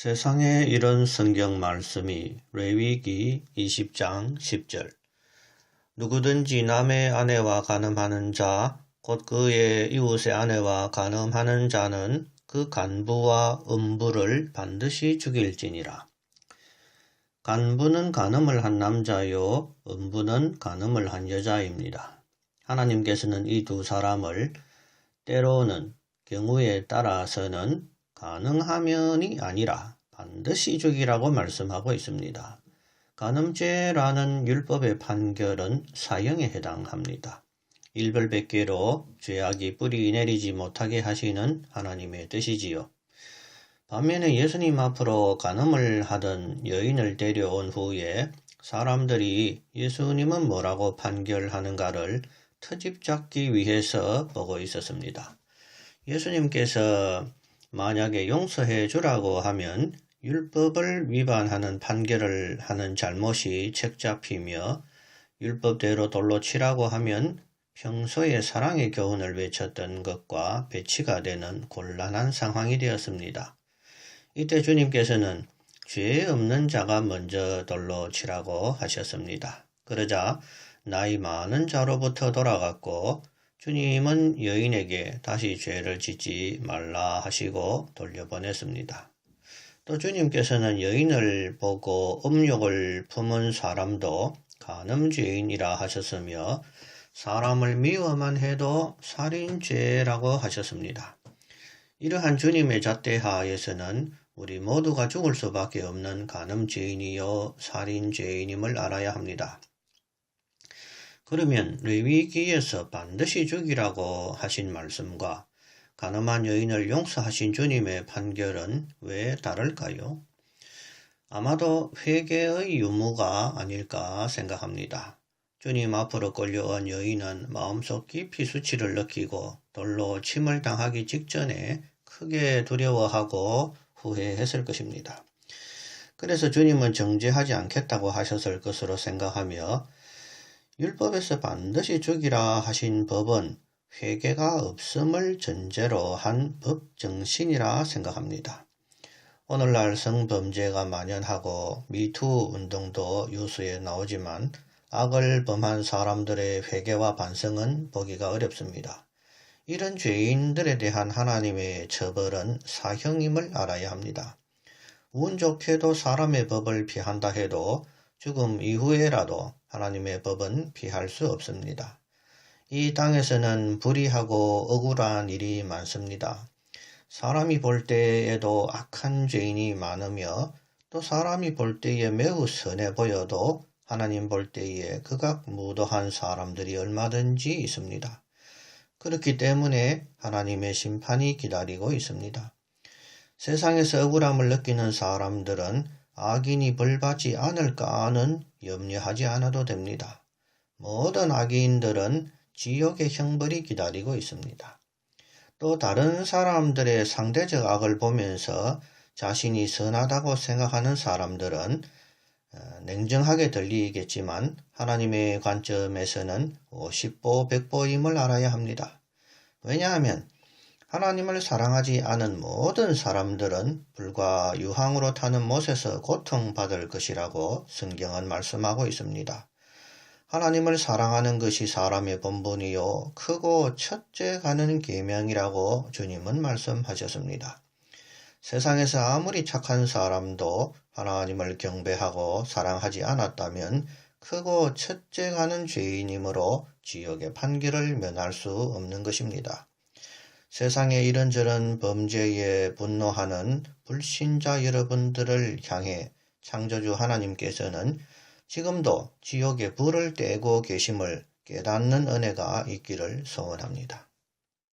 세상에 이런 성경 말씀이 레위기 20장 10절 누구든지 남의 아내와 간음하는 자, 곧 그의 이웃의 아내와 간음하는 자는 그 간부와 음부를 반드시 죽일지니라. 간부는 간음을 한 남자요, 음부는 간음을 한 여자입니다. 하나님께서는 이 두 사람을 때로는 경우에 따라서는 가능하면이 아니라 반드시 죽이라고 말씀하고 있습니다. 간음죄라는 율법의 판결은 사형에 해당합니다. 일벌백계로 죄악이 뿌리 내리지 못하게 하시는 하나님의 뜻이지요. 반면에 예수님 앞으로 간음을 하던 여인을 데려온 후에 사람들이 예수님은 뭐라고 판결하는가를 트집 잡기 위해서 보고 있었습니다. 예수님께서 만약에 용서해 주라고 하면 율법을 위반하는 판결을 하는 잘못이 책잡히며 율법대로 돌로 치라고 하면 평소에 사랑의 교훈을 외쳤던 것과 배치가 되는 곤란한 상황이 되었습니다. 이때 주님께서는 죄 없는 자가 먼저 돌로 치라고 하셨습니다. 그러자 나이 많은 자로부터 돌아갔고 주님은 여인에게 다시 죄를 짓지 말라 하시고 돌려보냈습니다. 또 주님께서는 여인을 보고 음욕을 품은 사람도 간음죄인이라 하셨으며 사람을 미워만 해도 살인죄라고 하셨습니다. 이러한 주님의 잣대하에서는 우리 모두가 죽을 수밖에 없는 간음죄인이요 살인죄인임을 알아야 합니다. 그러면 레위기에서 반드시 죽이라고 하신 말씀과 간음한 여인을 용서하신 주님의 판결은 왜 다를까요? 아마도 회개의 유무가 아닐까 생각합니다. 주님 앞으로 끌려온 여인은 마음속 깊이 수치를 느끼고 돌로 침을 당하기 직전에 크게 두려워하고 후회했을 것입니다. 그래서 주님은 정죄하지 않겠다고 하셨을 것으로 생각하며 율법에서 반드시 죽이라 하신 법은 회개가 없음을 전제로 한 법정신이라 생각합니다. 오늘날 성범죄가 만연하고 미투 운동도 유수에 나오지만 악을 범한 사람들의 회개와 반성은 보기가 어렵습니다. 이런 죄인들에 대한 하나님의 처벌은 사형임을 알아야 합니다. 운 좋게도 사람의 법을 피한다 해도 죽음 이후에라도 하나님의 법은 피할 수 없습니다. 이 땅에서는 불의하고 억울한 일이 많습니다. 사람이 볼 때에도 악한 죄인이 많으며 또 사람이 볼 때에 매우 선해 보여도 하나님 볼 때에 극악 무도한 사람들이 얼마든지 있습니다. 그렇기 때문에 하나님의 심판이 기다리고 있습니다. 세상에서 억울함을 느끼는 사람들은 악인이 벌받지 않을까는 염려하지 않아도 됩니다. 모든 악인들은 지옥의 형벌이 기다리고 있습니다. 또 다른 사람들의 상대적 악을 보면서 자신이 선하다고 생각하는 사람들은 냉정하게 들리겠지만 하나님의 관점에서는 50보 100보임을 알아야 합니다. 왜냐하면 하나님을 사랑하지 않은 모든 사람들은 불과 유황으로 타는 못에서 고통받을 것이라고 성경은 말씀하고 있습니다. 하나님을 사랑하는 것이 사람의 본분이요 크고 첫째 가는 계명이라고 주님은 말씀하셨습니다. 세상에서 아무리 착한 사람도 하나님을 경배하고 사랑하지 않았다면 크고 첫째 가는 죄인이므로 지옥의 판결을 면할 수 없는 것입니다. 세상에 이런저런 범죄에 분노하는 불신자 여러분들을 향해 창조주 하나님께서는 지금도 지옥의 불을 떼고 계심을 깨닫는 은혜가 있기를 소원합니다.